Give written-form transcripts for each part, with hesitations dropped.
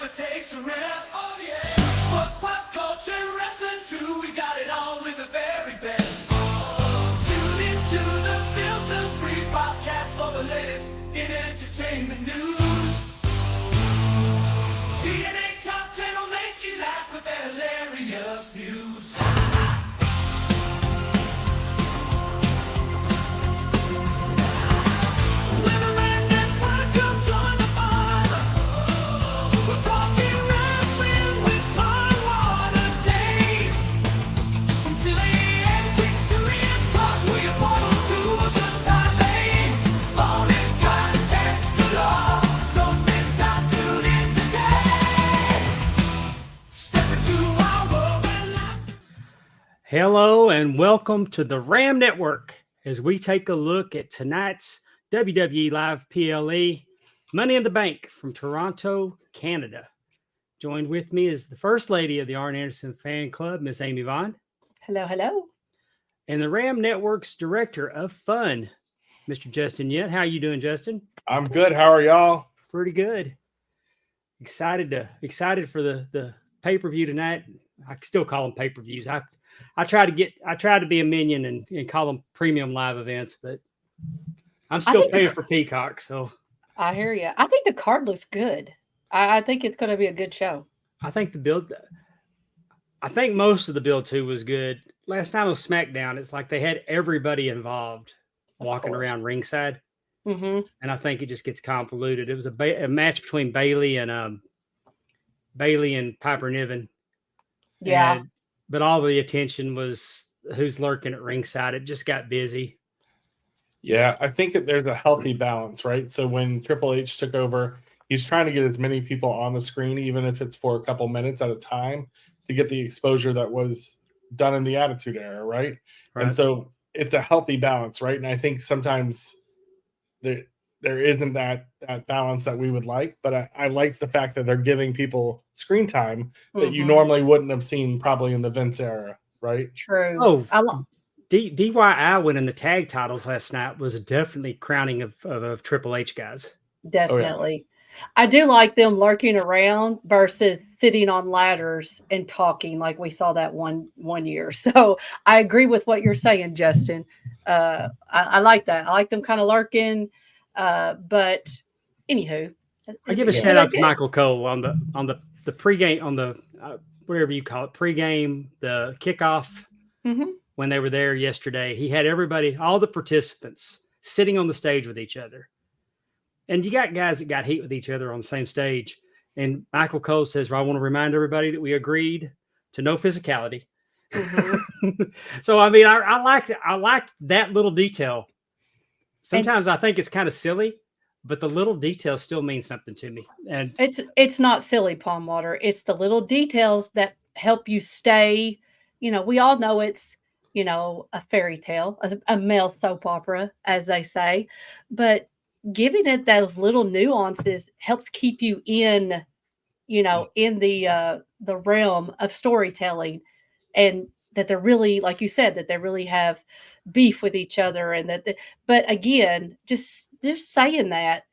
never takes a rest. Oh yeah. Sports, pop culture, wrestling too. We got it all with the very best. Tune into the filter-free podcast for the latest in entertainment news. TNA Top 10 will make you laugh with their hilarious views. Hello and welcome to the Ram Network as we take a look at tonight's WWE Live PLE Money in the Bank from Toronto, Canada. Joined with me is the First Lady of the Arn Anderson Fan Club, Miss Amy Vaughn. Hello, hello. And the Ram Network's Director of Fun, Mr. Justin Yent. How are you doing, Justin? I'm good. How are y'all? Pretty good. Excited for the pay-per-view tonight. I still call them pay-per-views. I try to be a minion and call them premium live events, but I'm still paying for Peacock. So I hear you. I think the card looks good. I think it's going to be a good show. I think most of the build too was good. Last time on SmackDown, it's like they had everybody involved walking around ringside. Mm-hmm. And I think it just gets convoluted. It was a match between Bayley and Piper Niven. Yeah. But all the attention was who's lurking at ringside. It just got busy. Yeah, I think that there's a healthy balance, right? So when Triple H took over, he's trying to get as many people on the screen, even if it's for a couple minutes at a time, to get the exposure that was done in the Attitude Era, right? And so it's a healthy balance, right? And I think sometimes there isn't that balance that we would like, but I like the fact that they're giving people screen time that you normally wouldn't have seen probably in the Vince era, right? True. Oh, DIY winning the tag titles last night was definitely crowning of Triple H guys. Definitely. Oh, yeah. I do like them lurking around versus sitting on ladders and talking like we saw that one year. So I agree with what you're saying, Justin. I like that. I like them kind of lurking. But anywho, I give a shout out to Michael Cole on the pregame, on the whatever you call it, pregame, the kickoff. Mm-hmm. When they were there yesterday, he had everybody, all the participants, sitting on the stage with each other. And you got guys that got heat with each other on the same stage. And Michael Cole says, well, I want to remind everybody that we agreed to no physicality. Mm-hmm. So I mean, I liked that little detail. Sometimes I think it's kind of silly, but the little details still mean something to me. And it's not silly, Palm Water. It's the little details that help you stay. You know, we all know it's, you know, a fairy tale, a male soap opera, as they say, but giving it those little nuances helps keep you in, you know, in the realm of storytelling, and that they're really, like you said, that they really have beef with each other, and but again, just saying that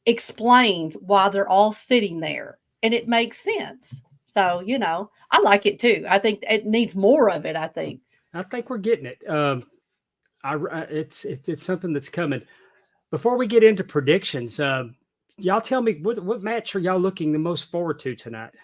explains why they're all sitting there, and it makes sense. So, you know, I like it too. I think it needs more of it. I think we're getting it. It's something that's coming. Before we get into predictions, y'all tell me what match are y'all looking the most forward to tonight?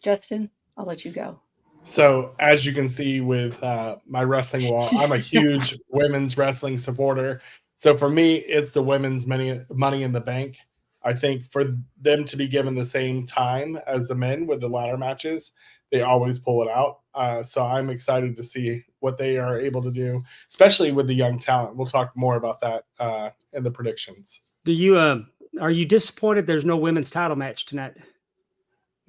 Justin, I'll let you go. So as you can see with my wrestling wall, I'm a huge women's wrestling supporter. So for me, it's the women's Money in the Bank. I think for them to be given the same time as the men with the ladder matches, they always pull it out. So I'm excited to see what they are able to do, especially with the young talent. We'll talk more about that in the predictions. Are you disappointed there's no women's title match tonight?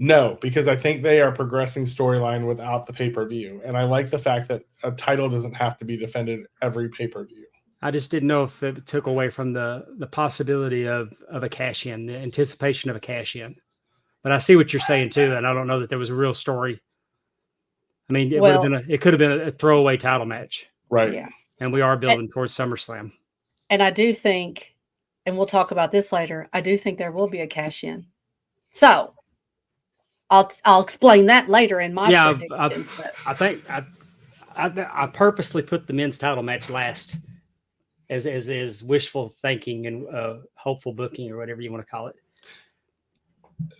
No, because I think they are progressing storyline without the pay-per-view. And I like the fact that a title doesn't have to be defended every pay-per-view. I just didn't know if it took away from the possibility of a cash-in, the anticipation of a cash-in. But I see what you're saying too, and I don't know that there was a real story. I mean, it could have been a throwaway title match. Right. Yeah. And we are building towards SummerSlam. And I do think, and we'll talk about this later, I do think there will be a cash-in. So I'll explain that later in my Yeah, predictions. But I think I purposely put the men's title match last as wishful thinking and hopeful booking or whatever you want to call it.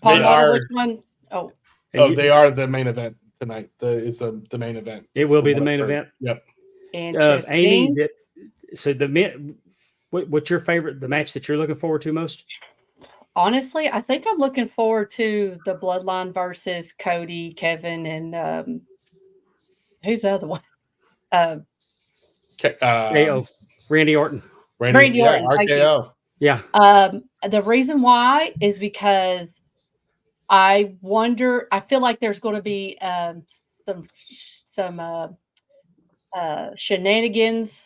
Paul They Water, are. which one? Oh, And Oh, they are the main event tonight. It's the main event. It will be from the what main I've heard. event. Yep. Amy, interesting. so the men. What's your favorite? The match that you're looking forward to most? Honestly, I think I'm looking forward to the Bloodline versus Cody, Kevin, and who's the other one? AO, Randy Orton. Randy Orton, thank you. RKO. Yeah, The reason why is because I wonder. I feel like there's going to be some shenanigans.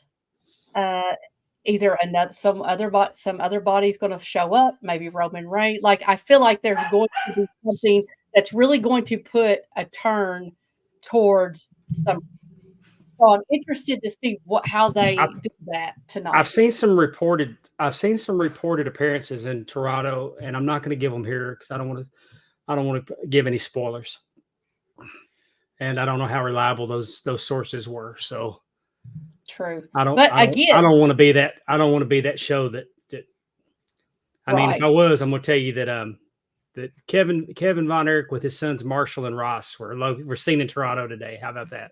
Either some other body's going to show up. Maybe Roman Reigns. Like I feel like there's going to be something that's really going to put a turn towards some. So I'm interested to see how they do that tonight. I've seen some reported appearances in Toronto, and I'm not going to give them here because I don't want to give any spoilers, and I don't know how reliable those sources were. So True. I don't want to be that. I don't want to be that show that. I mean, if I was, I'm going to tell you that that Kevin Von Erich with his sons Marshall and Ross were seen in Toronto today. How about that?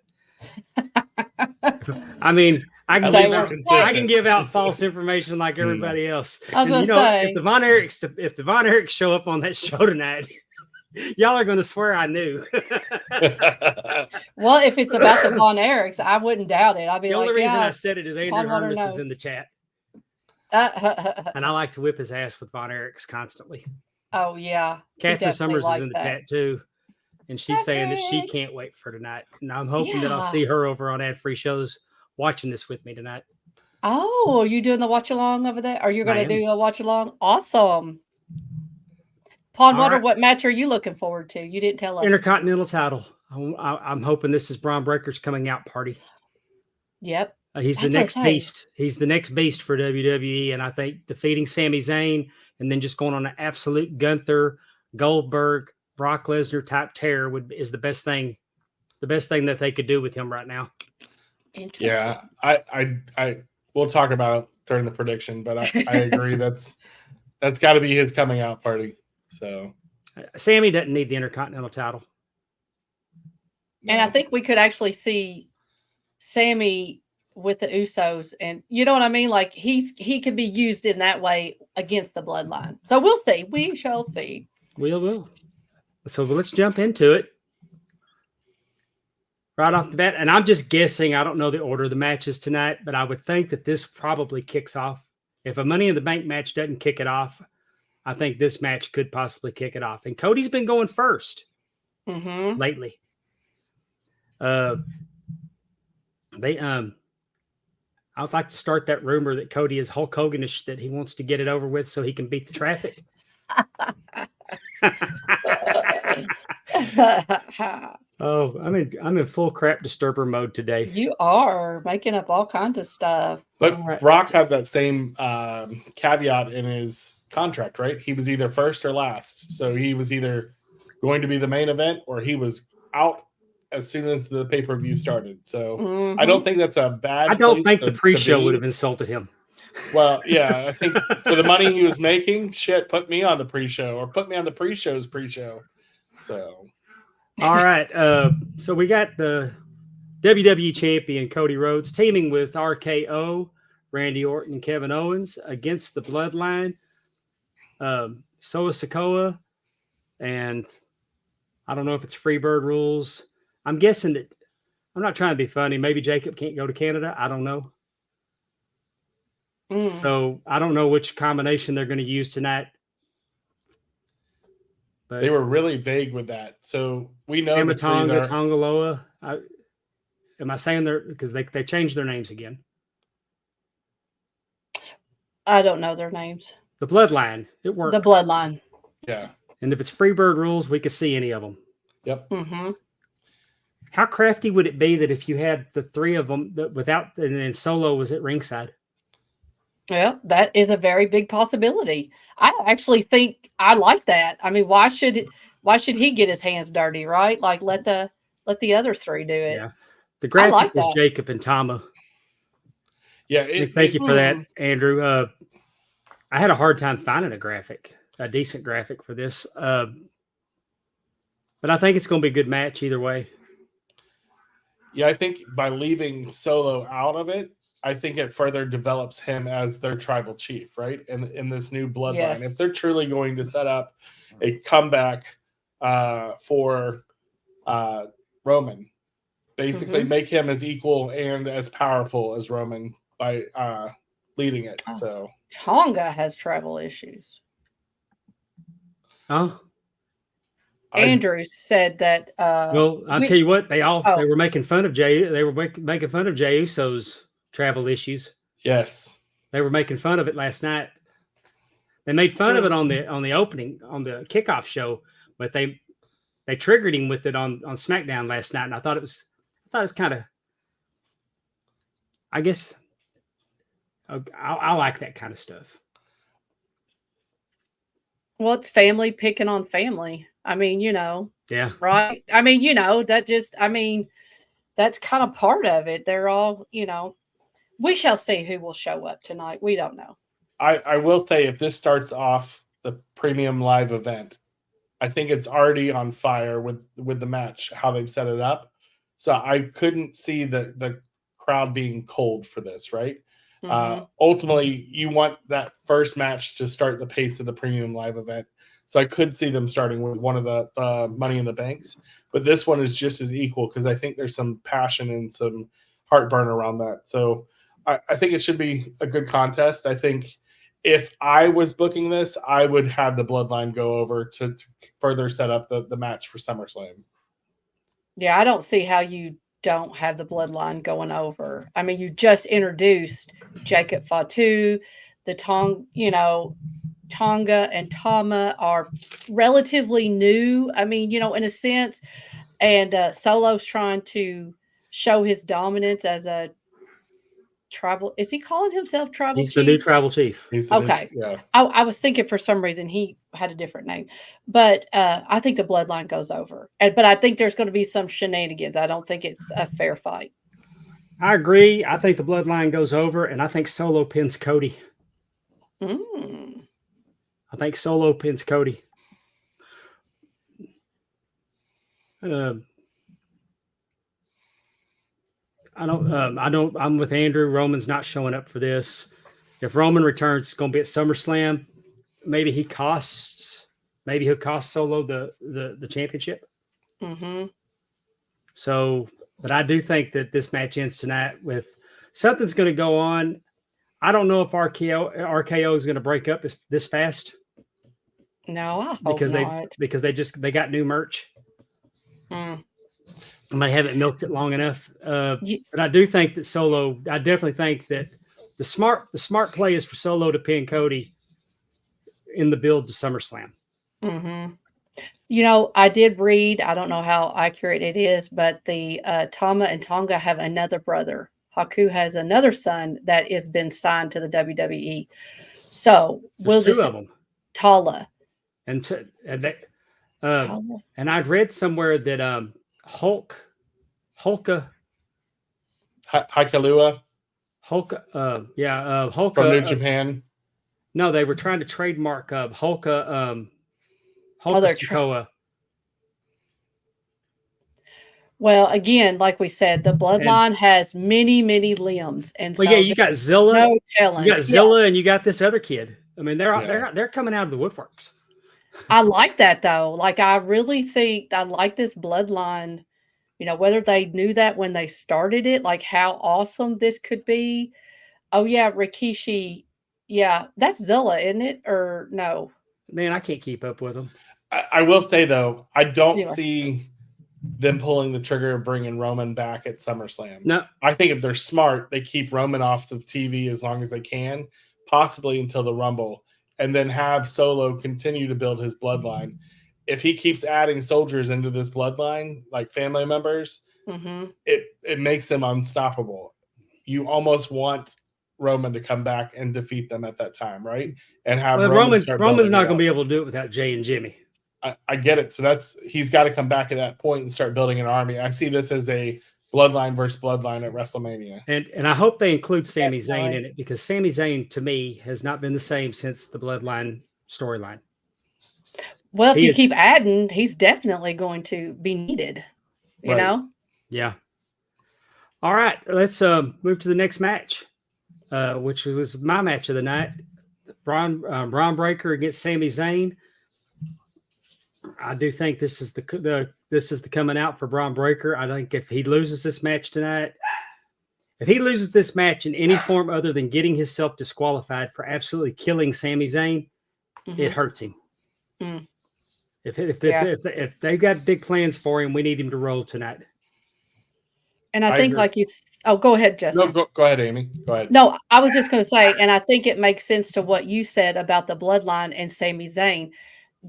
I mean, I can give out false information like everybody else. I was going to say, if the Von Erichs show up on that show tonight, y'all are going to swear I knew. Well, if it's about the Von Erichs, I wouldn't doubt it. I'd be the like, only reason I said it is Andrew Hermes is in the chat, and I like to whip his ass with Von Erichs constantly. Oh yeah, Catherine Summers is in the chat too. And she's saying that she can't wait for tonight. And I'm hoping that I'll see her over on Ad Free Shows watching this with me tonight. Oh, are you doing the watch along over there? Are you going to do a watch along? Awesome. Pond Water, what match are you looking forward to? You didn't tell us. Intercontinental title. I'm hoping this is Braun Breaker's coming out party. Yep. He's the next beast. He's the next beast for WWE. And I think defeating Sami Zayn and then just going on an absolute Gunther, Goldberg, Brock Lesnar type tear is the best thing that they could do with him right now. Yeah, I we'll talk about it during the prediction, but I agree that's got to be his coming out party. So Sammy doesn't need the Intercontinental title, and I think we could actually see Sammy with the Usos, and you know what I mean. Like he could be used in that way against the Bloodline. So we'll see. We shall see. We will. So let's jump into it right off the bat. And I'm just guessing. I don't know the order of the matches tonight, but I would think that this probably kicks off. If a Money in the Bank match doesn't kick it off, I think this match could possibly kick it off. And Cody's been going first lately. I would like to start that rumor that Cody is Hulk Hoganish, that he wants to get it over with so he can beat the traffic. Oh, I'm in full crap disturber mode today. You are making up all kinds of stuff. But Brock had that same caveat in his contract, right? He was either first or last. So he was either going to be the main event or he was out as soon as the pay-per-view started. So I don't think that's a bad I don't think the pre-show would have insulted him. Well, yeah, I think for the money he was making, put me on the pre-show or put me on the pre-show's pre-show. So, all right. So we got the WWE champion Cody Rhodes teaming with RKO, Randy Orton, and Kevin Owens against the Bloodline, Solo Sikoa, and I don't know if it's Freebird rules. I'm guessing that I'm not trying to be funny. Maybe Jacob can't go to Canada. I don't know. So I don't know which combination they're going to use tonight. But they were really vague with that. So we know Tamatonga, Tongaloa. Am I saying they're because they changed their names again? I don't know their names. The Bloodline. It works. The Bloodline. Yeah. And if it's Freebird rules, we could see any of them. Yep. How crafty would it be that if you had the three of them without, and then Solo was at ringside? Yeah, that is a very big possibility. I actually think I like that. I mean, why should he get his hands dirty, right? Like let the other three do it. Yeah. The I graphic like was that. Jacob and Tama. Yeah, Thank you for that, Andrew. I had a hard time finding a decent graphic for this. But I think it's going to be a good match either way. Yeah, I think by leaving Solo out of it, I think it further develops him as their tribal chief, right? In this new bloodline. If Yes. they're truly going to set up a comeback for Roman, basically Mhm. make him as equal and as powerful as Roman by leading it. Oh. So Tonga has travel issues. Oh, Andrew said that well, I'll we- tell you what, they Oh. were making fun of Jay. They were making fun of Jey Uso's travel issues. yes, They were making fun of it last night. They made fun of it Mm. on the opening, on the kickoff show, but they triggered him with it on SmackDown last night, and I thought it was kind of, I guess, I like that kind of stuff. Well, it's family picking on family. I mean, Yeah, right? I mean, that's kind of part of it. They're all, we shall see who will show up tonight. We don't know. I will say if this starts off the premium live event, I think it's already on fire with the match, how they've set it up. So I couldn't see the crowd being cold for this, right? Mhm. Ultimately, you want that first match to start the pace of the premium live event. So I could see them starting with one of the Money in the Banks, but this one is just as equal because I think there's some passion and some heartburn around that. So I think it should be a good contest. I think if I was booking this, I would have the Bloodline go over to further set up the match for SummerSlam. Yeah, I don't see how you don't have the bloodline going over. I mean, you just introduced Jacob Fatu, the Tonga and Tama are relatively new. I mean, in a sense, and Solo's trying to show his dominance as a tribal. Is he calling himself tribal he's the new chief? tribal chief. He's the new- Okay. yeah. I was thinking for some reason he had a different name, but I think the bloodline goes over. But I think there's going to be some shenanigans. I don't think it's a fair fight. I agree. I think the bloodline goes over, and I think Solo pins Cody. Mm. I think Solo pins Cody. I'm with Andrew. Roman's not showing up for this. If Roman returns, it's going to be at SummerSlam. Maybe he'll cost Solo the championship. Mm-hmm. So, but I do think that this match ends tonight with something's going to go on. I don't know if RKO is going to break up this fast No, I hope because not. they got new merch. Mm. And they haven't milked it long enough. Ye- But I do think that Solo. I definitely think that the smart play is for Solo to pin Cody in the build to SummerSlam. Mm-hmm. I did read, I don't know how accurate it is, but the Tama and Tonga have another brother. Haku has another son that has been signed to the WWE. So There's two of them, Tala. and Tala. and I'd read somewhere that Hulka Haikalua Hulka from New Japan. No, they were trying to trademark Hulka they're Sokoa. Well, again, like we said, the bloodline has many, many limbs, and Well, so yeah, you got Zilla, no telling. you got Zilla, and you got this other kid. I mean, they're coming out of the woodworks. I like that though. Like, I really think I like this bloodline. Whether they knew that when they started it, like how awesome this could be. Oh yeah, Rikishi. Yeah, that's Zilla, isn't it? Or no? Man, I can't keep up with them. I will say though, I don't Yeah. see them pulling the trigger of bringing Roman back at SummerSlam. No, I think if they're smart, they keep Roman off the TV as long as they can, possibly until the Rumble, and then have Solo continue to build his bloodline. If he keeps adding soldiers into this bloodline, like family members, Mm-hmm. it makes him unstoppable. You almost want Roman to come back and defeat them at that time, right? And have Well, Roman start Roman's building not it going to up. be able to do it without Jay and Jimmy. I get it. So he's got to come back at that point and start building an army. I see this as a bloodline versus bloodline at WrestleMania. And I hope they include Sami Zayn Definitely. in it, because Sami Zayn to me has not been the same since the bloodline storyline. Well, if He you is- keep adding, he's definitely going to be needed. You Right. know? Yeah. All right, let's move to the next match, which was my match of the night. Braun Breaker against Sami Zayn. I do think this is the coming out for Braun Breaker. I think if he loses this match tonight, if he loses this match in any form other than getting himself disqualified for absolutely killing Sami Zayn, it Mhm. hurts him. Mm. If they've got big plans for him, we need him to roll tonight. And I I think, agree. like oh, go ahead, Justin. No, go ahead, Amy. Go ahead. No, I was just going to say, and I think it makes sense to what you said about the bloodline and Sami Zayn.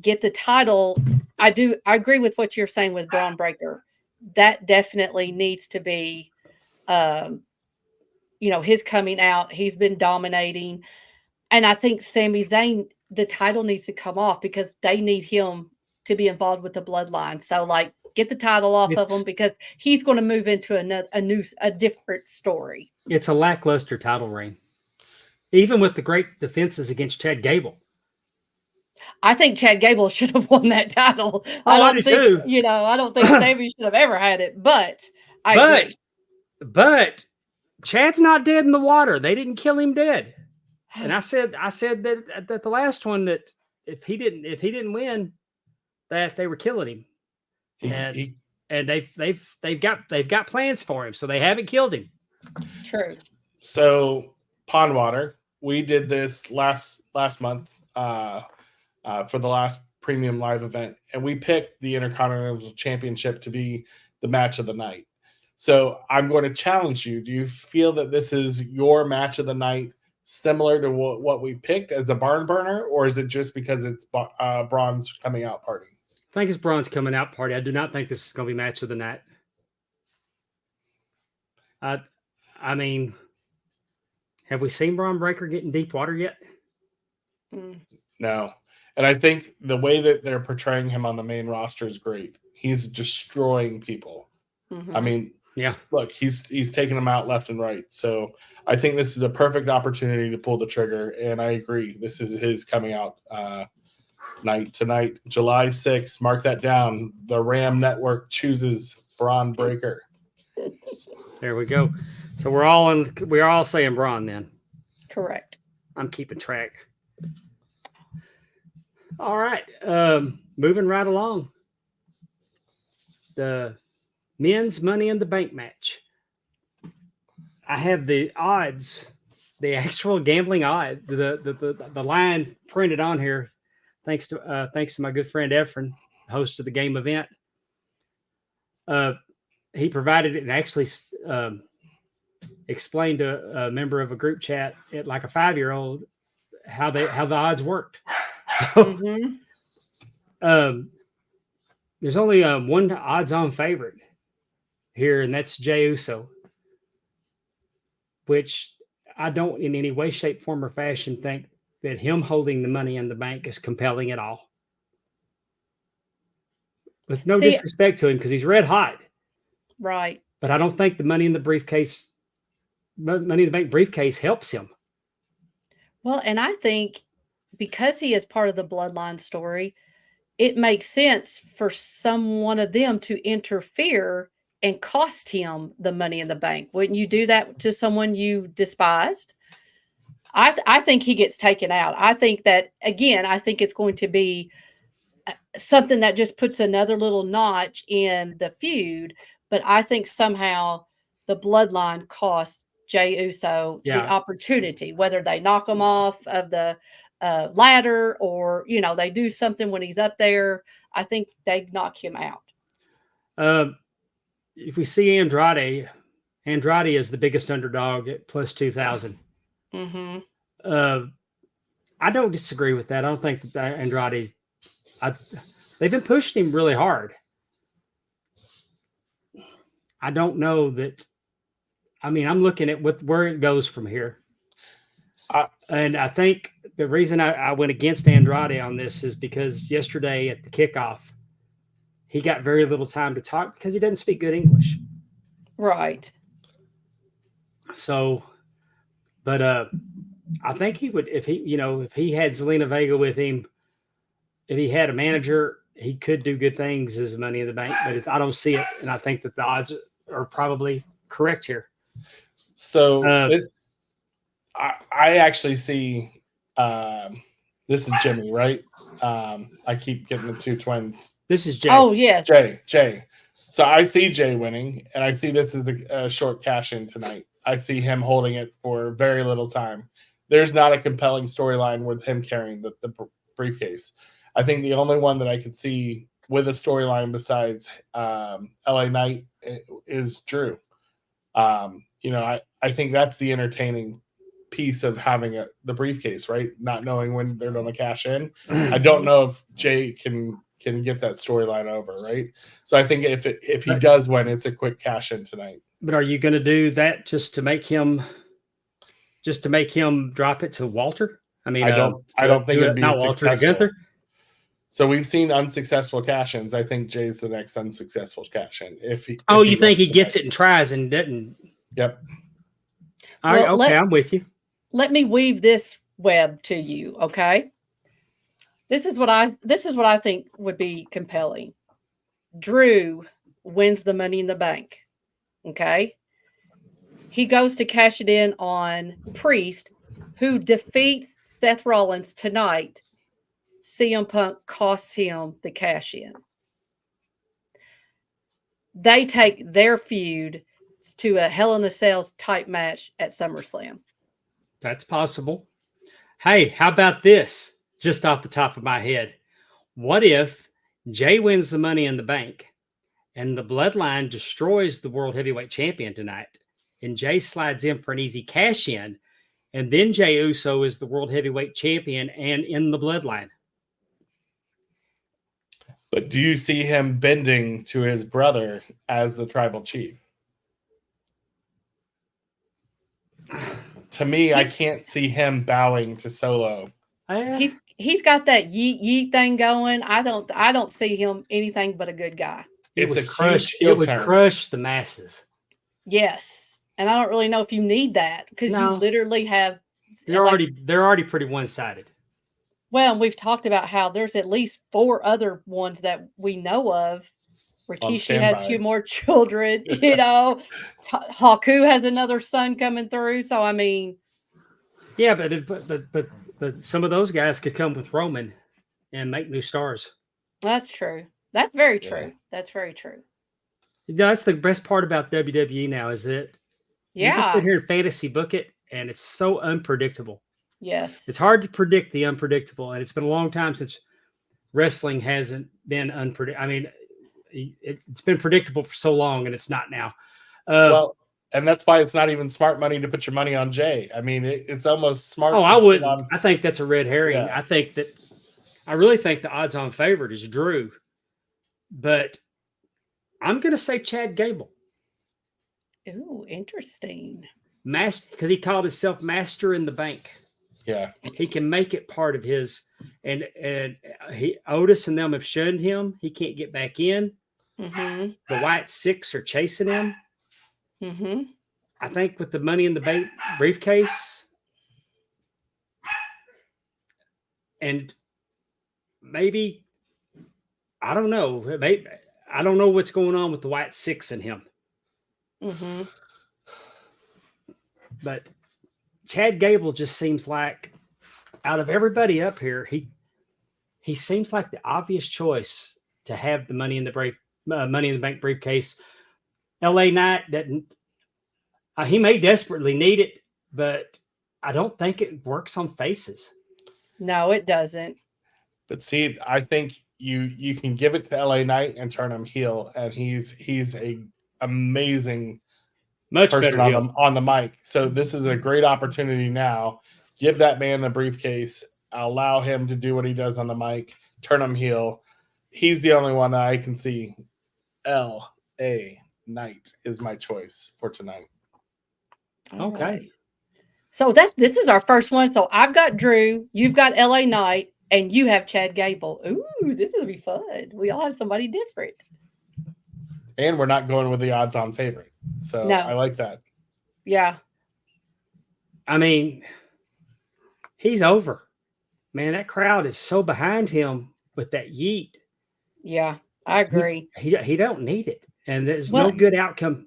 Get the title. I agree with what you're saying with Braun Breaker. That definitely needs to be, his coming out. He's been dominating. And I think Sami Zayn, the title needs to come off because they need him to be involved with the bloodline. So, like, get the title off of him It's- because he's going to move into a different story. It's a lackluster title reign, even with the great defenses against Chad Gable. I think Chad Gable should have won that title. I do too. I don't think Sami should have ever had it, but I agree. But Chad's not dead in the water. They didn't kill him dead. And I said that at the last one that if he didn't win, that they were killing him. And they've got plans for him, so they haven't killed him. True. So Pondwater, we did this last month for the last premium live event, and we picked the Intercontinental Championship to be the match of the night. So I'm going to challenge you. Do you feel that this is your match of the night, similar to what we picked as a barn burner, or is it just because it's Braun's coming out party? I think it's Braun's coming out party. I do not think this is going to be match of the night. I mean, have we seen Braun Breaker get in deep water yet? Mm. No. And I think the way that they're portraying him on the main roster is great. He's destroying people. Mhm. I mean, Yeah. look, he's taking them out left and right. So I think this is a perfect opportunity to pull the trigger. And I agree. This is his coming out night tonight, July 6th. Mark that down. The Ram Network chooses Braun Breaker. There we go. So we're all saying Braun then. Correct. I'm keeping track. All right. Moving right along. The men's Money in the Bank match. I have the odds, the actual gambling odds, the line printed on here. Thanks to my good friend Efren, host of the game event. He provided it and actually explained to a member of a group chat, like a 5-year-old, how the odds worked. So Mhm. there's only one odds-on favorite here, and that's Jey Uso, which I don't in any way, shape, form, or fashion think that him holding the Money in the Bank is compelling at all. With no See- disrespect to him, because he's red hot, Right. but I don't think the Money in the Bank briefcase helps him. Well, and I think because he is part of the bloodline story, it makes sense for one of them to interfere and cost him the Money in the Bank. Wouldn't you do that to someone you despised? I think he gets taken out. I think that, again, I think it's going to be something that just puts another little notch in the feud. But I think somehow the bloodline costs Jey Uso the Yeah. opportunity, whether they knock him off of the ladder or, they do something when he's up there. I think they knock him out. If we see Andrade is the biggest underdog at plus 2,000. Hmm. I don't disagree with that. I don't think that Andrade's. They've been pushing him really hard. I don't know that. I mean, I'm looking at where it goes from here. And I think the reason I went against Andrade on this is because yesterday at the kickoff, he got very little time to talk because he doesn't speak good English. Right. So, but I think he would if he had Zelina Vega with him, if he had a manager, he could do good things as Money in the Bank. But if I don't see it, and I think that the odds are probably correct here. So I actually see this is Jimmy, right? I keep getting the two twins. This is Jay. Oh, yes. Jay. So I see Jay winning, and I see this as a short cash in tonight. I see him holding it for very little time. There's not a compelling storyline with him carrying the briefcase. I think the only one that I could see with a storyline besides LA Knight is Drew. I think that's the entertaining piece of having the briefcase, right? Not knowing when they're going to cash in. I don't know if Jay can get that storyline over, right? So I think if he does win, it's a quick cash in tonight. But are you going to do that just to make him drop it to Walter? I mean, I don't think it'd be not Walter to successful. Gunther. So we've seen unsuccessful cash-ins. I think Jay's the next unsuccessful cash-in. You think he gets it and tries and doesn't? Yep. All right. Okay, I'm with you. Let me weave this web to you, okay? This is what I think would be compelling. Drew wins the Money in the Bank. Okay? He goes to cash it in on Priest, who defeats Seth Rollins tonight. CM Punk costs him the cash in. They take their feud to a Hell in a Cell type match at SummerSlam. That's possible. Hey, how about this? Just off the top of my head. What if Jay wins the Money in the Bank and the Bloodline destroys the World Heavyweight Champion tonight and Jay slides in for an easy cash in, and then Jey Uso is the World Heavyweight Champion and in the Bloodline? But do you see him bending to his brother as the tribal chief? To me, I can't see him bowing to Solo. He's got that yeet thing going. I don't see him anything but a good guy. It would crush the masses. Yes, and I don't really know if you need that because you literally have. They're already pretty one-sided. Well, we've talked about how there's at least 4 other ones that we know of. Rikishi has 2 more children, Haku has another son coming through. So, I mean. Yeah, but some of those guys could come with Roman and make new stars. That's true. That's very true. Yeah. That's very true. That's the best part about WWE now is that you can sit here and fantasy book it, and it's so unpredictable. Yes. It's hard to predict the unpredictable, and it's been a long time since wrestling hasn't been unpredictable. I mean, it's been predictable for so long, and it's not now. Well, and that's why it's not even smart money to put your money on Jay. I mean, it's almost smart. Oh, I wouldn't. I think that's a red herring. Yeah. I really think the odds-on favorite is Drew, but I'm going to say Chad Gable. Ooh, interesting. Because he called himself Master in the Bank. Yeah, he can make it part of his, and Otis and them have shunned him. He can't get back in. Mm-hmm. The White Six are chasing him. Mm-hmm. I think with the Money in the Bank briefcase, and maybe I don't know. Maybe I don't know what's going on with the White Six and him. Mm-hmm. But Chad Gable just seems like, out of everybody up here, he seems like the obvious choice to have the Money in the Bank briefcase. LA Knight doesn't. He may desperately need it, but I don't think it works on faces. No, it doesn't. But see, I think you can give it to LA Knight and turn him heel, and he's a amazing. Much person better on the mic. So this is a great opportunity now. Give that man the briefcase. Allow him to do what he does on the mic. Turn him heel. He's the only one that I can see. LA Knight is my choice for tonight. Okay. So this is our first one. So I've got Drew, you've got LA Knight, and you have Chad Gable. Ooh, this is gonna be fun. We all have somebody different. And we're not going with the odds-on favorite, so No. I like that. Yeah. I mean, he's over. Man, that crowd is so behind him with that yeet. Yeah. I agree. He don't need it. And there's Well- no good outcome.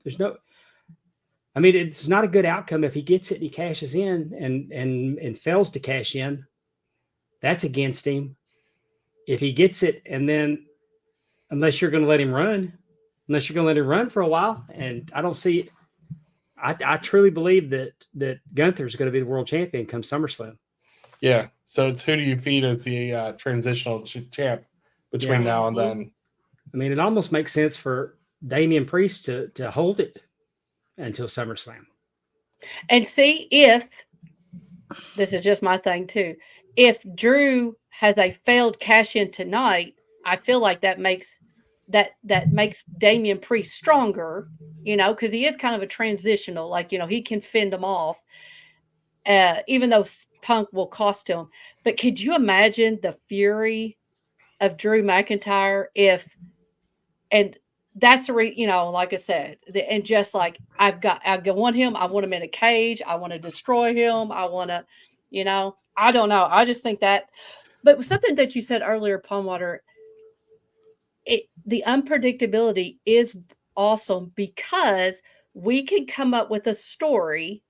I mean, it's not a good outcome if he gets it and he cashes in and fails to cash in. That's against him. If he gets it and then, unless you're going to let him run for a while, and I don't see it. I truly believe that Gunther's going to be the world champion come SummerSlam. Yeah. So it's who do you feed as the transitional champ between Yeah. now and then? I mean, it almost makes sense for Damian Priest to hold it until SummerSlam. And see if this is just my thing too. If Drew has a failed cash in tonight, I feel like that makes Damian Priest stronger, because he is kind of a transitional, like, he can fend them off, even though Punk will cost him. But could you imagine the fury of Drew McIntyre and that's the like I said, and just like I want him, I want him in a cage, I want to destroy him, I want to, I don't know, I just think that. But something that you said earlier, Palmwater, the unpredictability is awesome because we can come up with a story.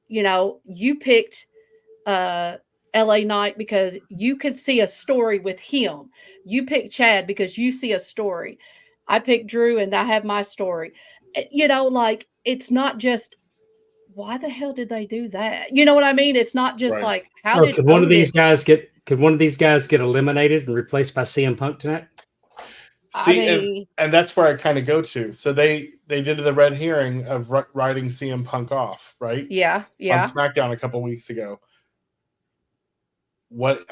You picked LA Knight because you could see a story with him. You picked Chad because you see a story. I picked Drew and I have my story. Like, it's not just, why the hell did they do that? You know what I mean? It's not just Right. like, how Or did could one of these Otis- guys get eliminated and replaced by CM Punk tonight? See, I mean, and that's where I kind of go to. So they did the red herring of writing CM Punk off, right? yeah. On SmackDown a couple weeks ago. What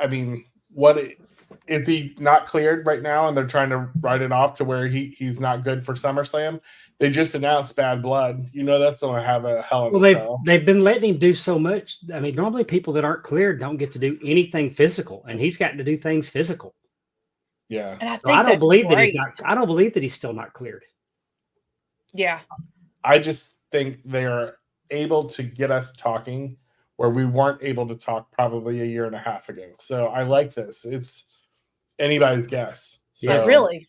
is he not cleared right now, and they're trying to write it off to where he's not good for SummerSlam? They just announced Bad Blood. That's going to have a hell of a Well, show. they've been letting him do so much. I mean, normally people that aren't cleared don't get to do anything physical, and he's gotten to do things physical. Yeah. And I So think I don't believe that he's great. not. I don't believe that he's still not cleared. Yeah. I just think they're able to get us talking where we weren't able to talk probably a year and a half ago. So I like this. It's anybody's guess. So, Yeah, Really.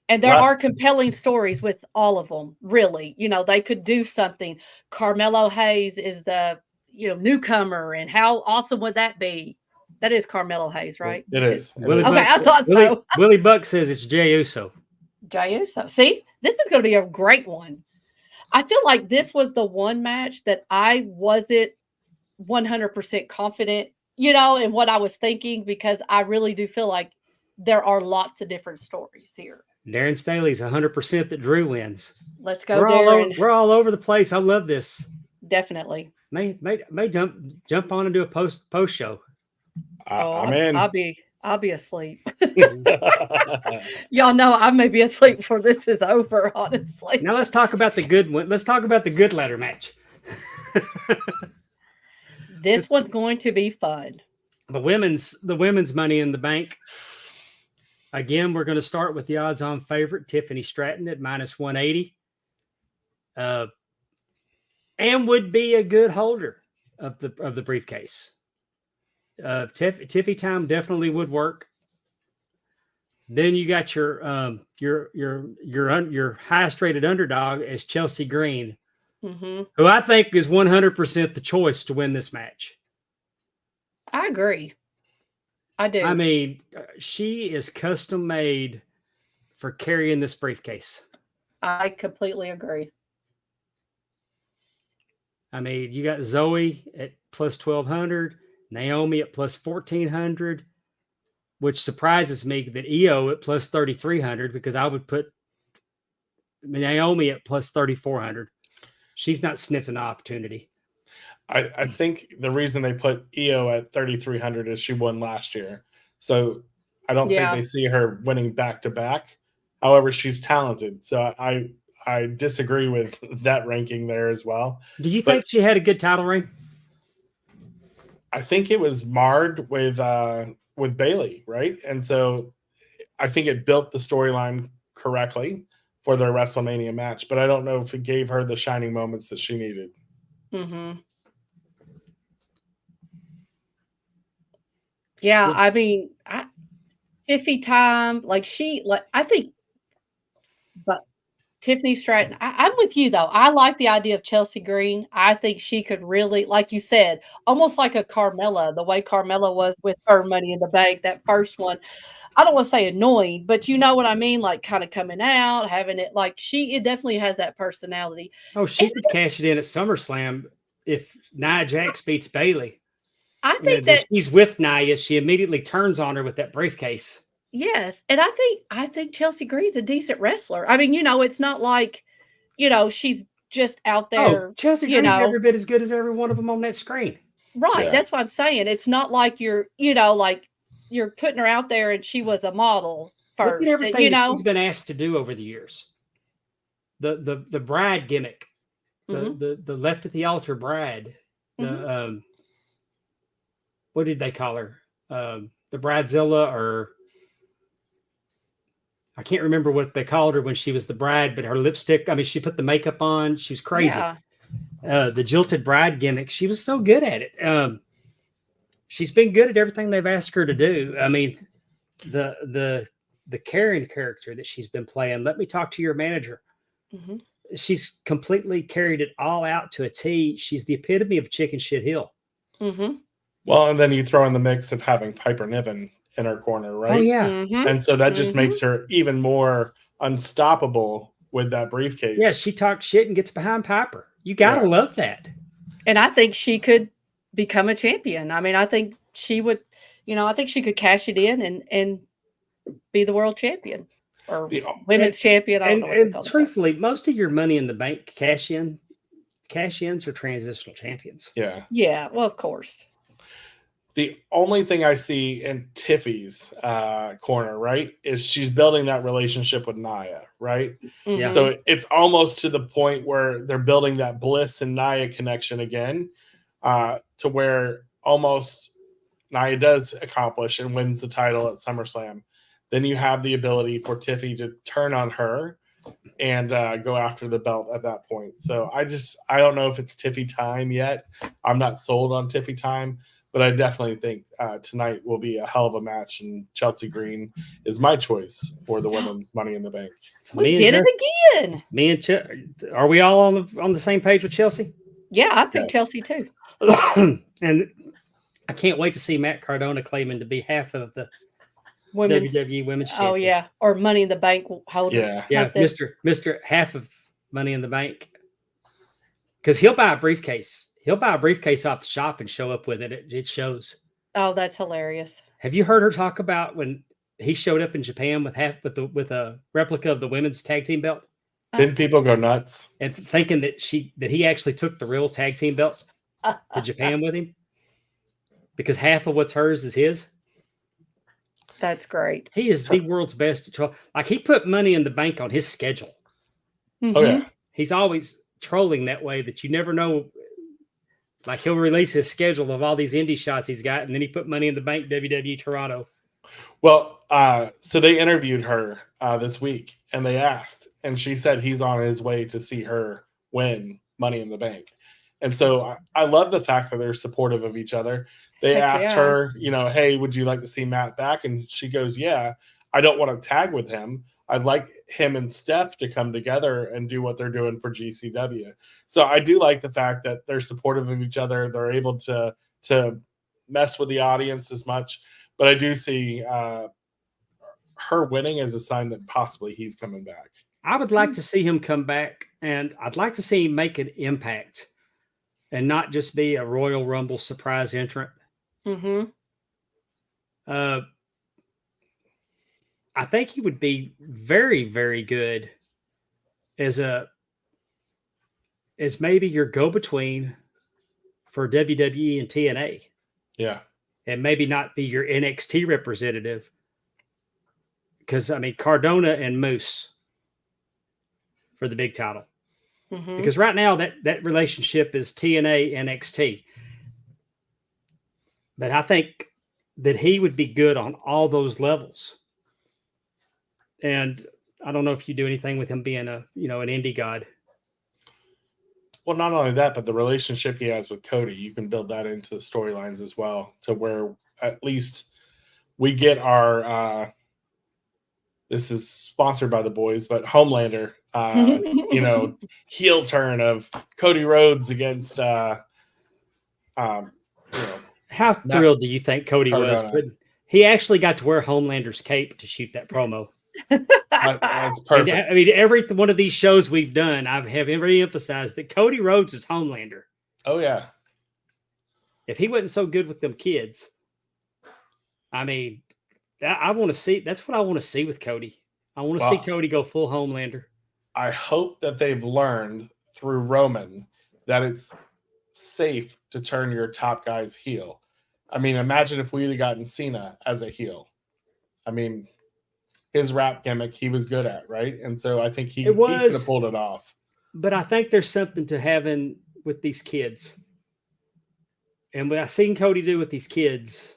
And there Last- are compelling stories with all of them. Really. They could do something. Carmelo Hayes is the, newcomer. And how awesome would that be? That is Carmelo Hayes, right? It is. Willie Okay, Buck- I thought so. Willie Buck says it's Jey Uso. Jey Uso. See, this is going to be a great one. I feel like this was the one match that I wasn't 100% confident, in what I was thinking, because I really do feel like there are lots of different stories here. Darren Staley's 100% that Drew wins. Let's go, We're Darren. we're all over the place. I love this. Definitely. May jump on and do a post show. I'm in. I'll be asleep. Y'all know I may be asleep before this is over, honestly. Now let's talk about the good one. Let's talk about the good ladder match. This one's going to be fun. The women's Money in the Bank. Again, we're going to start with the odds-on favorite, Tiffany Stratton at -180. And would be a good holder of the briefcase. Tiffy time definitely would work. Then you got your highest rated underdog as Chelsea Green, Mm-hmm. who I think is 100% the choice to win this match. I agree. I do. I mean, she is custom made for carrying this briefcase. I completely agree. I mean, you got Zoe at +1200, Naomi at +1400, which surprises me that Io at +3300, because I would put Naomi at +3400. She's not sniffing the opportunity. I think the reason they put Io at 3,300 is she won last year. So I don't think they see her winning back to back. However, she's talented. So I disagree with that ranking there as well. Do you think she had a good title reign? I think it was marred with Bailey, right? And so I think it built the storyline correctly for their WrestleMania match, but I don't know if it gave her the shining moments that she needed. Mm-hmm. Yeah, Yeah. I mean, Tiffy time, I think, but Tiffany Stratton, I'm with you though. I like the idea of Chelsea Green. I think she could really, like you said, almost like a Carmella, the way Carmella was with her Money in the Bank, that first one. I don't want to say annoying, but you know what I mean? Like kind of coming out, having it like it definitely has that personality. Oh, And she could cash it in at SummerSlam if Nia Jax beats Bailey. I You know, think that she's with Nia. She immediately turns on her with that briefcase. yes, and I think Chelsea Green's a decent wrestler. I mean, it's not like, she's just out Oh, there, Chelsea Green's every bit as good as every one of them on that screen. right. Yeah. That's what I'm saying. It's not like like you're putting her out there and she was a model Look at first, everything that she's been asked to do over the years. The bride gimmick, Mhm. the left at the altar bride. The what did they call her? The Bridezilla, or I can't remember what they called her when she was the bride, but her lipstick, I mean, she put the makeup on. She was crazy. Yeah. The jilted bride gimmick, she was so good at it. She's been good at everything they've asked her to do. I mean, the Karen character that she's been playing. Let me talk to your manager. Mhm. She's completely carried it all out to a T. She's the epitome of chicken shit hill. Mhm. Well, and then you throw in the mix of having Piper Niven in her corner, right? Oh yeah, Mhm. And so that just Mhm. makes her even more unstoppable with that briefcase. yeah. She talks shit and gets behind Piper. You gotta Yeah. love that. And I think she could become a champion. I mean, I think she would, I think she could cash it in and be the world champion or The- women's champion. I don't know what they And call it. truthfully, most of your Money in the Bank cash ins are transitional champions. Yeah. Yeah, well, of course. The only thing I see in Tiffy's corner, right, is she's building that relationship with Nia, right? Yeah. Mhm. So it's almost to the point where they're building that Bliss and Nia connection again, to where almost Nia does accomplish and wins the title at SummerSlam. Then you have the ability for Tiffy to turn on her and go after the belt at that point. So I don't know if it's Tiffy time yet. I'm not sold on Tiffy time, but I definitely think tonight will be a hell of a match, and Chelsea Green is my choice for the women's Money in the Bank. So We me did and it again. me and are we all on the same page with Chelsea? Yeah, I picked Yes. Chelsea too. And I can't wait to see Matt Cardona claiming to be half of the Women's. WWE Women's Oh Champion. yeah, or Money in the Bank holder. Yeah. Yeah, Like that. Mr. Half of Money in the Bank. Because he'll buy a briefcase. He'll buy a briefcase off the shop and show up with it. It shows. Oh, that's hilarious. Have you heard her talk about when he showed up in Japan with a replica of the women's tag team belt, Didn't people go nuts? and thinking that he actually took the real tag team belt to Japan with him because half of what's hers is his? That's great. He is the world's best at troll. Like, he put Money in the Bank on his schedule. Oh Mhm. yeah. He's always trolling that way that you never know. Like, he'll release his schedule of all these indie shots he's got, and then he put Money in the Bank WWE Toronto. Well, so they interviewed her this week, and they asked, and she said he's on his way to see her win Money in the Bank. And so I love the fact that they're supportive of each other. They Heck asked yeah. her, hey, would you like to see Matt back? And she goes, yeah, I don't want to tag with him. I'd like him and Steph to come together and do what they're doing for GCW. So I do like the fact that they're supportive of each other. They're able to mess with the audience as much. But I do see her winning as a sign that possibly he's coming back. I would like to see him come back, and I'd like to see him make an impact and not just be a Royal Rumble surprise entrant. Mhm. I think he would be very, very good as maybe your go-between for WWE and TNA, Yeah. and maybe not be your NXT representative. Because, I mean, Cardona and Moose for the big title. Mhm. Because right now that relationship is TNA NXT. But I think that he would be good on all those levels. And I don't know if you do anything with him being an indie god. Well, not only that, but the relationship he has with Cody, you can build that into the storylines as well, to where at least we get our this is sponsored by the boys, but Homelander, heel turn of Cody Rhodes against How thrilled do you think Cody was? Cardona. He actually got to wear Homelander's cape to shoot that promo. That's perfect. And, I mean, every one of these shows we've done, I have re-emphasized that Cody Rhodes is Homelander. Oh yeah. If he wasn't so good with them kids, I mean, I want to see. That's what I want to see with Cody. I want to see Cody go full Homelander. I hope that they've learned through Roman that it's safe to turn your top guys heel. I mean, imagine if we'd have gotten Cena as a heel. I mean, his rap gimmick he was good at, right? And so I think he could have pulled it off. But I think there's something to having with these kids. And what I've seen Cody do with these kids,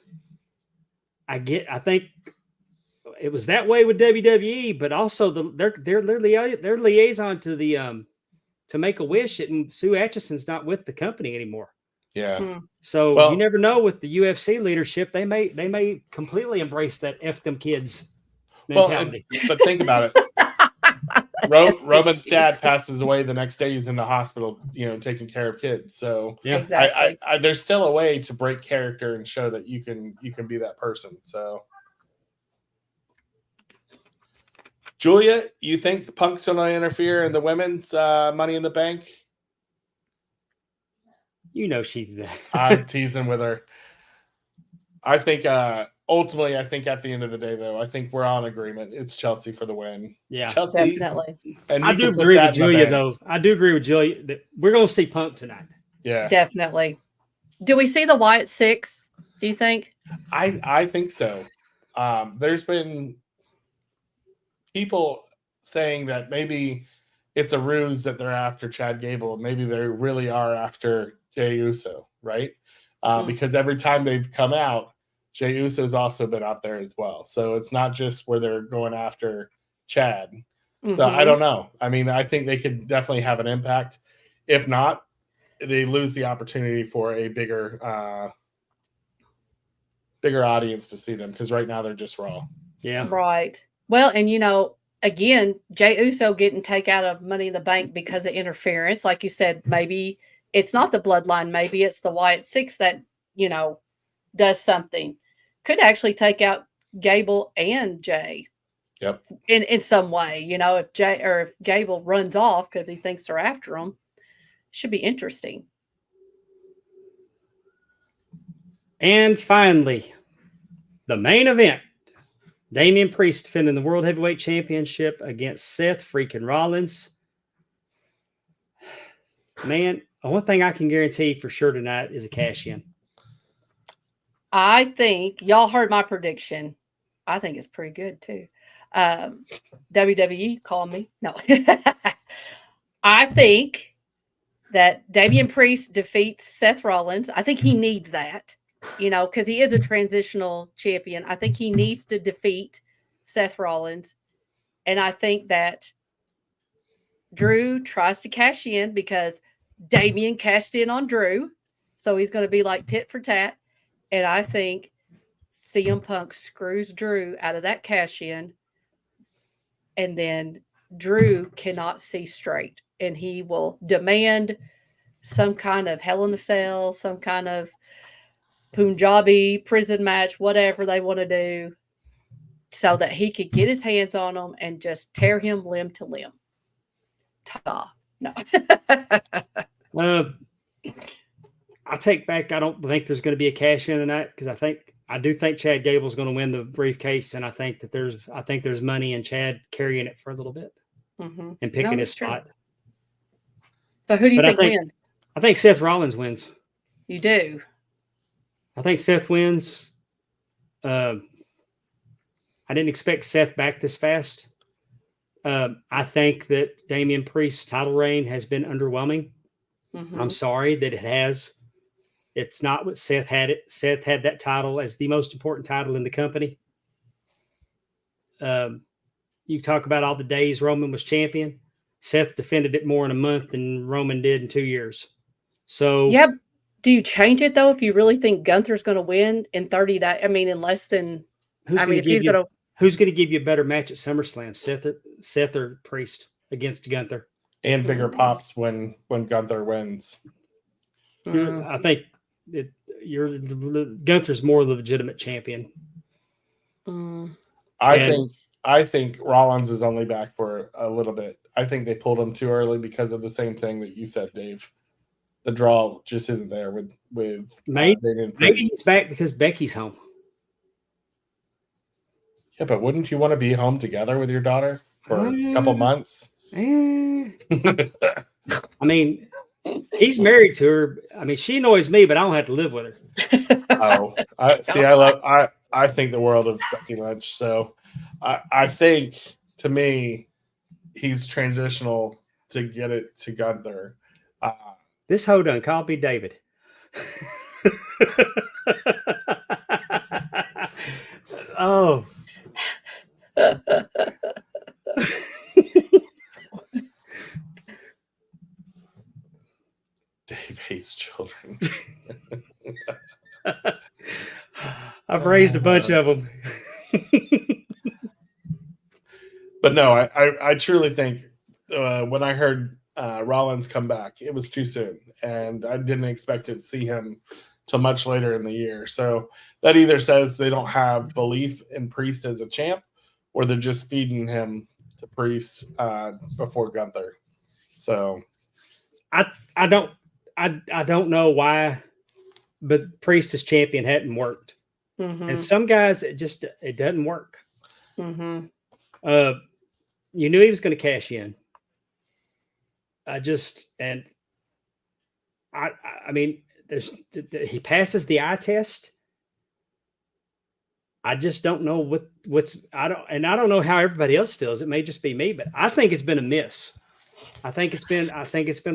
I think it was that way with WWE, but also their liaison to the to Make-A-Wish, and Sue Atchison's not with the company anymore. Yeah. So you never know with the UFC leadership, they may completely embrace that F them kids mentality. But think about it. Roman's dad passes away the next day. He's in the hospital, taking care of kids. So yeah, exactly. I there's still a way to break character and show that you can be that person. So, Julia, you think the Punk's going to interfere in the women's Money in the Bank? She's the. I'm teasing with her. I think ultimately, at the end of the day, though, I think we're on agreement. It's Chelsea for the win. Yeah, Chelsea, definitely. And I do agree with Julia, though. I do agree with Julia that we're going to see Punk tonight. Yeah, definitely. Do we see the Wyatt Six? Do you think? I think so. There's been people saying that maybe it's a ruse that they're after Chad Gable. Maybe they really are after Jey Uso, right? Because every time they've come out, Jey Uso's also been out there as well. So it's not just where they're going after Chad. So I don't know. I mean, I think they could definitely have an impact. If not, they lose the opportunity for a bigger audience to see them, because right now they're just Raw. Yeah. Right. Well, and again, Jey Uso getting take out of Money in the Bank because of interference. Like you said, maybe it's not the bloodline. Maybe it's the Wyatt Six that, does something. Could actually take out Gable and Jey. Yep. In some way, if Gable runs off because he thinks they're after him, should be interesting. And finally, the main event. Damian Priest defending the World Heavyweight Championship against Seth freaking Rollins. Man, the one thing I can guarantee for sure tonight is a cash-in. I think y'all heard my prediction. I think it's pretty good too. WWE, call me. No. I think that Damian Priest defeats Seth Rollins. I think he needs that, because he is a transitional champion. I think he needs to defeat Seth Rollins. And I think that Drew tries to cash in because Damian cashed in on Drew. So he's going to be like tit for tat. And I think CM Punk screws Drew out of that cash in. And then Drew cannot see straight. And he will demand some kind of Hell in a Cell, some kind of Punjabi prison match, whatever they want to do, so that he could get his hands on him and just tear him limb to limb. Ta. No. I take back. I don't think there's going to be a cash in tonight, because I do think Chad Gable's going to win the briefcase, and I think there's money in Chad carrying it for a little bit and picking his spot. True. So who do you think wins? I think Seth Rollins wins. You do? I think Seth wins. I didn't expect Seth back this fast. I think that Damian Priest's title reign has been underwhelming. I'm sorry that it has. It's not what Seth had it. Seth had that title as the most important title in the company. You talk about all the days Roman was champion. Seth defended it more in a month than Roman did in 2 years. So Yep. Do you change it though if you really think Gunther's going to win in 30 days? I mean, in less than. who's I going mean, to if he's give you going to. who's going to give you a better match at SummerSlam, Seth or Priest against Gunther? And bigger pops when Gunther wins. I think Gunther's more the legitimate champion. I think Rollins is only back for a little bit. I think they pulled him too early because of the same thing that you said, Dave. The draw just isn't there with maybe he's back because Becky's home. Yeah, but wouldn't you want to be home together with your daughter for a couple months? I mean, he's married to her. I mean, she annoys me, but I don't have to live with her. I think the world of Becky Lynch. So I think, to me, he's transitional to get it to Gunther. This hoe done called me David. Oh. Dave hates children. I've raised a bunch of them. But no, I truly think when I heard Rollins come back, it was too soon. And I didn't expect to see him till much later in the year. So that either says they don't have belief in Priest as a champ, or they're just feeding him to Priest before Gunther. So I don't know why, but Priest as champion hadn't worked. And some guys, it doesn't work. You knew he was going to cash in. I mean, he passes the eye test. I just don't know I don't know how everybody else feels. It may just be me, but I think it's been a miss. I think it's been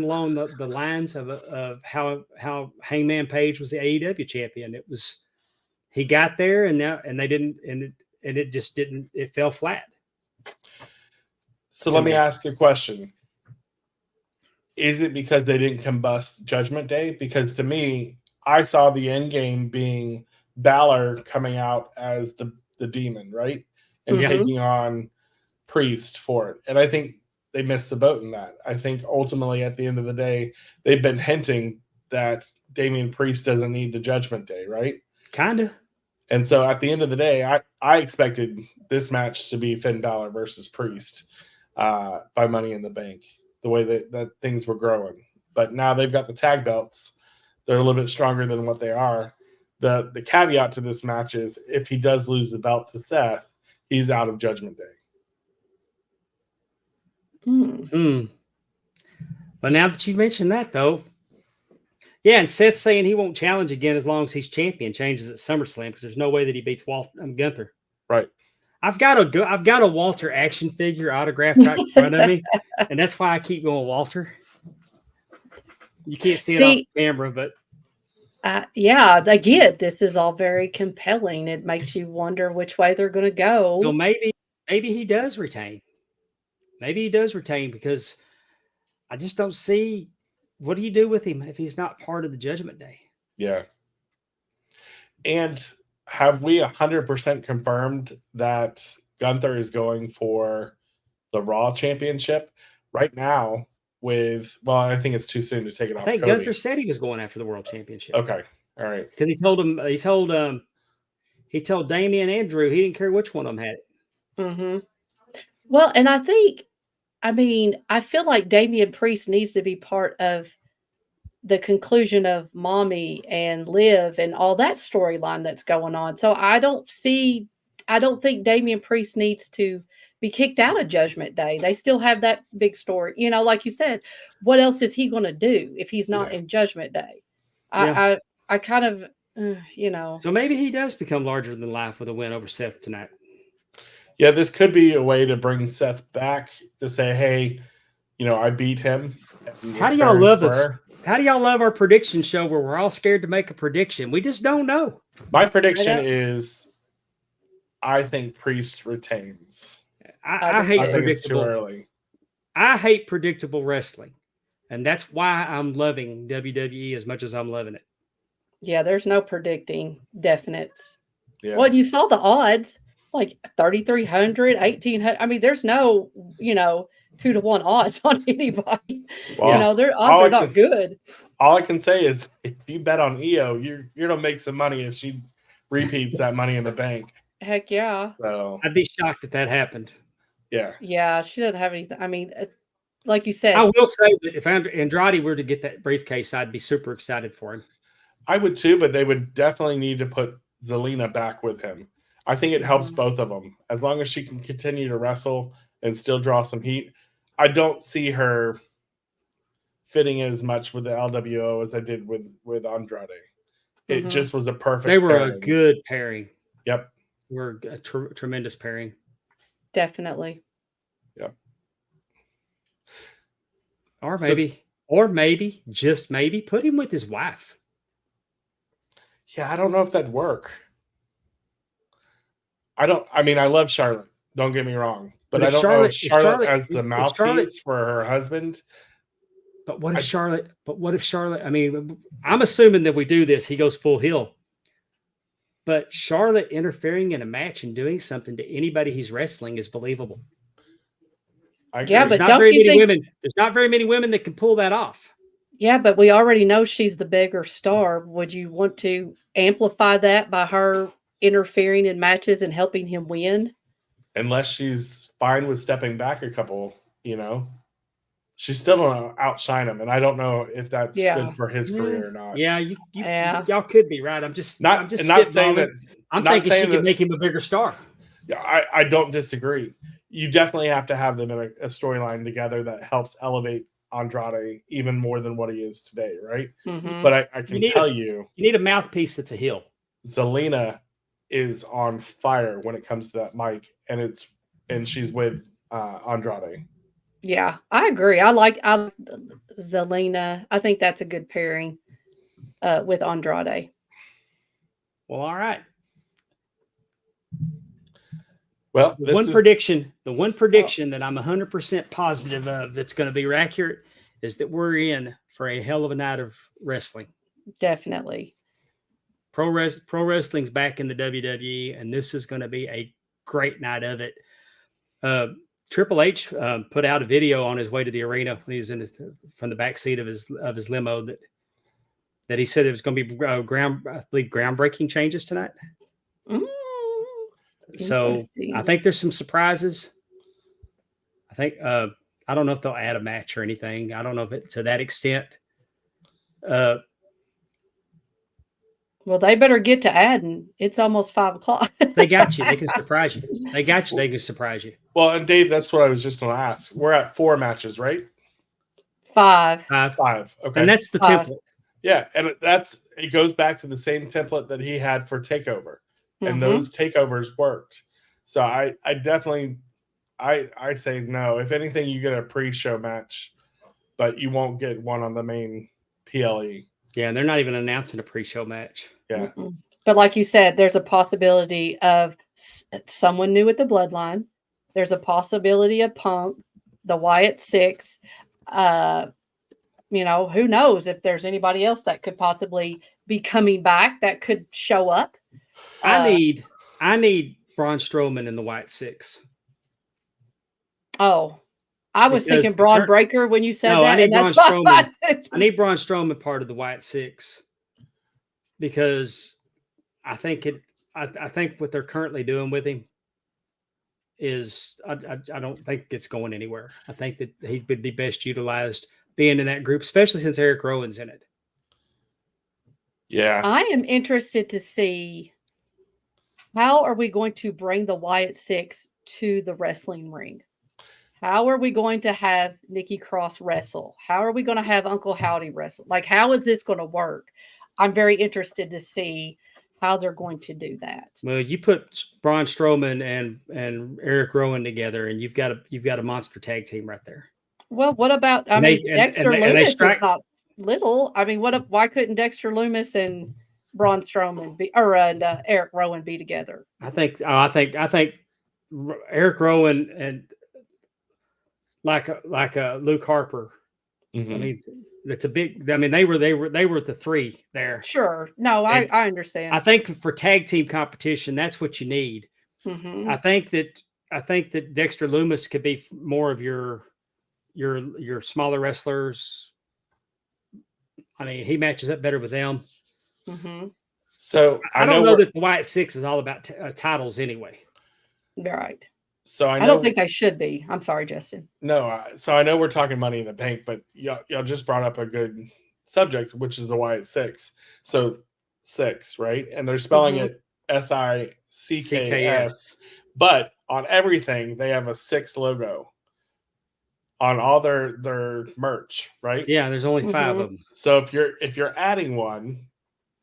along the lines of how Hangman Page was the AEW champion. He got there and they didn't, and it just didn't. It fell flat. So let me ask you a question. Is it because they didn't combust Judgment Day? Because to me, I saw the end game being Balor coming out as the demon, right? And taking on Priest for it. And I think they missed the boat in that. I think ultimately at the end of the day, they've been hinting that Damian Priest doesn't need the Judgment Day, right? Kind of. And so at the end of the day, I expected this match to be Finn Balor versus Priest by Money in the Bank, the way that things were growing. But now they've got the tag belts. They're a little bit stronger than what they are. The caveat to this match is if he does lose the belt to Seth, he's out of Judgment Day. But now that you mentioned that, though, yeah, and Seth's saying he won't challenge again as long as he's champion. Changes at SummerSlam because there's no way that he beats Gunther. Right. I've got a Walter action figure autographed right in front of me, and that's why I keep going Walter. You can't see it on camera, but yeah, I get this is all very compelling. It makes you wonder which way they're going to go. So maybe he does retain. Maybe he does retain because I just don't see what do you do with him if he's not part of the Judgment Day. Yeah. And have we 100% confirmed that Gunther is going for the Raw Championship right now? I think it's too soon to take it off. I think Gunther said he was going after the World Championship. Okay, all right. Because he told Damian and Drew he didn't care which one of them had it. Well, and I feel like Damian Priest needs to be part of the conclusion of Mommy and Liv and all that storyline that's going on. So I don't think Damian Priest needs to be kicked out of Judgment Day. They still have that big story. Like you said, what else is he going to do if he's not in Judgment Day? I kind of, So maybe he does become larger than life with a win over Seth tonight. Yeah, this could be a way to bring Seth back to say, hey, I beat him. How do y'all love this? How do y'all love our prediction show where we're all scared to make a prediction? We just don't know. My prediction know. is, I think Priest retains. I do hate I think it's too predictable. early. I hate predictable wrestling, and that's why I'm loving WWE as much as I'm loving it. Yeah, there's no predicting definites. Yeah. Well, you saw the odds, like 3,300, 1,800. I mean, there's no, 2-to-1 odds on anybody. Well, Their all odds I are not can- good. All I can say is, if you bet on Io, you're gonna make some money if she repeats that Money in the Bank. Heck yeah. So I'd be shocked if that happened. yeah, Yeah, she doesn't have anything. I mean, like you said, I will say that if Andrade were to get that briefcase, I'd be super excited for him. I would too, but they would definitely need to put Zelina back with him. I think it helps Mhm. both of them as long as she can continue to wrestle and still draw some heat. I don't see her fitting in as much with the LWO as I did with Andrade. It Mhm. just was a perfect. They were a pairing. good pairing. Yep. Were a tremendous pairing. definitely. Or So- maybe, just maybe, put him with his wife. Yeah, I don't know if that'd work. I mean, I love Charlotte. Don't get me wrong, but But I if don't know Charlotte- if if Charlotte Charlotte- as the if mouthpiece Charlotte- for her husband. But what if I- Charlotte? But what if Charlotte? I mean, I'm assuming that we do this. He goes full heel. But Charlotte interfering in a match and doing something to anybody he's wrestling is believable. I Yeah, agree. but There's not don't very you many think- women. There's not very many women that can pull that off. Yeah, but we already know she's the bigger star. Would you want to amplify that by her interfering in matches and helping him win? Unless she's fine with stepping back a couple, she's still gonna outshine him, and I don't know if that's Yeah. good for his Yeah. career or not. Yeah, Yeah. y'all could be right. I'm just Not just not saying that. spitballing. I'm not thinking she saying could that- make him a bigger star. Yeah, I don't disagree. You definitely have to have them in a storyline together that helps elevate Andrade even more than what he is today, right? Mhm. But I can need tell a- you, You need a mouthpiece that's a heel. Zelina is on fire when it comes to that mic, and she's with Andrade. Yeah, I agree. I like Zelina. I think that's a good pairing with Andrade. Well, all right. Well, The this one is- prediction that I'm 100% positive of that's going to be accurate is that we're in for a hell of a night of wrestling. Definitely. Pro wrestling's back in the WWE, and this is going to be a great night of it. Triple H put out a video on his way to the arena when he's from the back seat of his limo that he said it was going to be groundbreaking changes tonight. Mm, So interesting. I think there's some surprises. I think I don't know if they'll add a match or anything. I don't know if it to that extent. Well, they better get to adding. It's almost 5:00. They got you. They can surprise you. They got you. They can surprise you. Well, and Dave, that's what I was just going to ask. We're at 4 matches, right? 5. 5. Okay. And that's the Five. template. Yeah, and it goes back to the same template that he had for Takeover, and Mhm. those takeovers worked. So I definitely I say no. If anything, you get a pre-show match, but you won't get one on the main PLE. Yeah, and they're not even announcing a pre-show match. Yeah, Mm-mm. But like you said, there's a possibility of someone new with the bloodline. There's a possibility of Punk, the Wyatt Six. Who knows if there's anybody else that could possibly be coming back that could show up. I need Braun Strowman in the White Six. Oh, I was Because thinking the Braun current- Breaker when you said No, I that. need And that's Braun why I need Braun Strowman part of the White Six because I think I think what they're currently doing with him is I don't think it's going anywhere. I think that he would be best utilized being in that group, especially since Eric Rowan's in it. yeah. I am interested to see how are we going to bring the Wyatt Six to the wrestling ring? How are we going to have Nikki Cross wrestle? How are we going to have Uncle Howdy wrestle? Like, how is this going to work? I'm very interested to see how they're going to do that. Well, you put Braun Strowman and Eric Rowan together, and you've got a monster tag team right there. Well, what about? I And they- mean, and Dexter they Loomis strike- is not little. I mean, why couldn't Dexter Loomis and Braun Strowman and Eric Rowan be together? I think Eric Rowan and like Luke Harper. Mhm. I mean, it's a big. I mean, they were the three there. Sure. No, I understand. I think for tag team competition, that's what you need. Mhm. I think that Dexter Loomis could be more of your smaller wrestlers. I mean, he matches up better with them. Mhm. So I don't know that the Wyatt Six is all about titles anyway. Right. So I I know. don't think they should be. I'm sorry, Justin. No, so I know we're talking Money in the Bank, but y'all just brought up a good subject, which is the Wyatt Six. So 6, right? And they're spelling Mhm. it SICKS, but on everything they have a 6 logo on all their merch, right? Yeah, there's only 5 of them. So if you're adding one,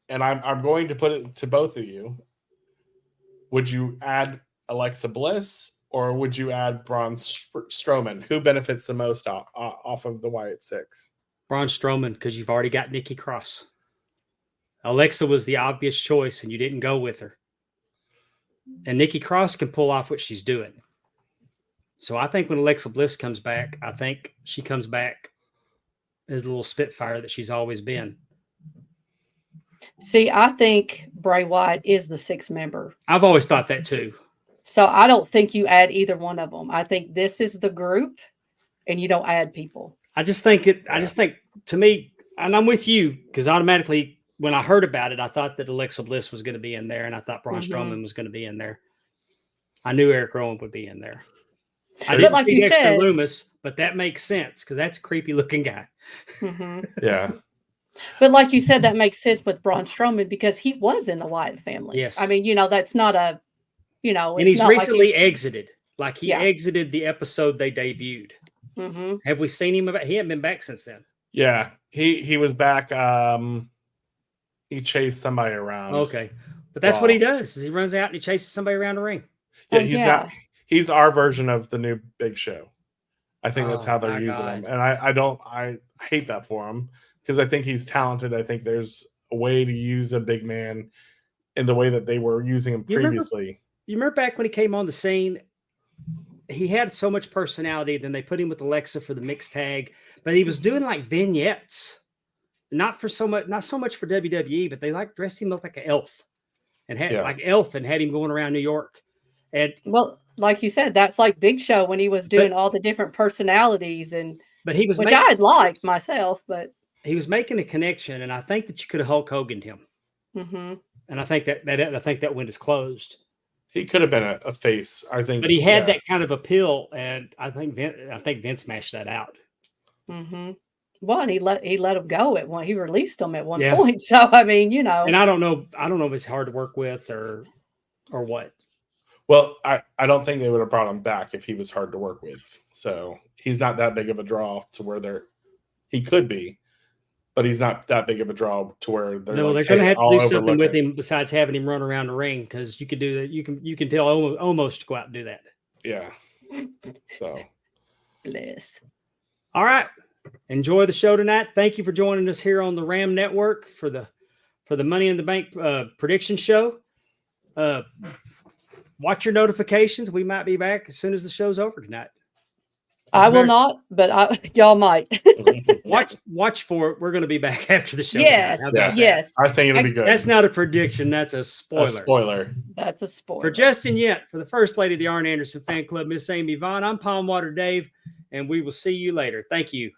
and I'm going to put it to both of you, would you add Alexa Bliss or would you add Braun Strowman? Who benefits the most off of the Wyatt Six? Braun Strowman, because you've already got Nikki Cross. Alexa was the obvious choice, and you didn't go with her. And Nikki Cross can pull off what she's doing. So I think when Alexa Bliss comes back, I think she comes back as a little Spitfire that she's always been. See, I think Bray Wyatt is the 6th member. I've always thought that too. So I don't think you add either one of them. I think this is the group, and you don't add people. I just think to me, and I'm with you, because automatically when I heard about it, I thought that Alexa Bliss was going to be in there, and I thought Braun Strowman was going to be in there. I knew Eric Rowan would be in there. I didn't like see you Dexter said- Loomis, but that makes sense because that's a creepy looking guy. Mhm. Yeah. But like you said, that makes sense with Braun Strowman because he was in the Wyatt family. Yes. I mean, that's not a, And it's he's not recently exited. Like he Yeah. exited the episode they debuted. Mm-hmm. Have we seen him? He hasn't been back since then. Yeah. He was back. He chased somebody around. Okay. But that's what he does is he runs out and he chases somebody around the ring. Yeah, he's our version of the new Big Show. I think that's Oh, how they're my using God. him. And I hate that for him because I think he's talented. I think there's a way to use a big man in the way that they were using him You remember- previously. You remember back when he came on the scene, he had so much personality. Then they put him with Alexa for the mixed tag, but he was doing like vignettes, not so much for WWE, but they like dressed him up like an elf and had had him going around New York. And Well, like you said, that's like Big Show when he was doing all the different personalities but he was which I'd like myself, but he was making a connection, and I think that you could have Hulk Hogan'd him. mm-hmm. And I think that window is closed. He could have been a face, I think. But he had that kind of appeal, and I think Vince mashed that out. Mm-hmm. Well, and he let him go at one. He released him at one Yeah. point. So I mean, And I don't know if it's hard to work with or what. Well, I don't think they would have brought him back if he was hard to work with. So he's not that big of a draw to where he could be, but he's not that big of a draw to where they're No, like, they're going to "Hey, have to I'll do something with overlook it." him besides having him run around the ring because you could do that. You can tell almost to go out and do that. Yeah. So Bless. All right. Enjoy the show tonight. Thank you for joining us here on the Ram Network for the Money in the Bank prediction show. Watch your notifications. We might be back as soon as the show's over tonight. I will not, but y'all might. Watch for it. We're going to be back after the show. Yes. tonight. How about that? Yes. I think it'll be good. That's not a prediction. That's a spoiler. a spoiler. That's a spoiler. For Justin Yent, for the First Lady of the Arn Anderson Fan Club, Miss Amy Vaughn, I'm Palm Water Dave, and we will see you later. Thank you.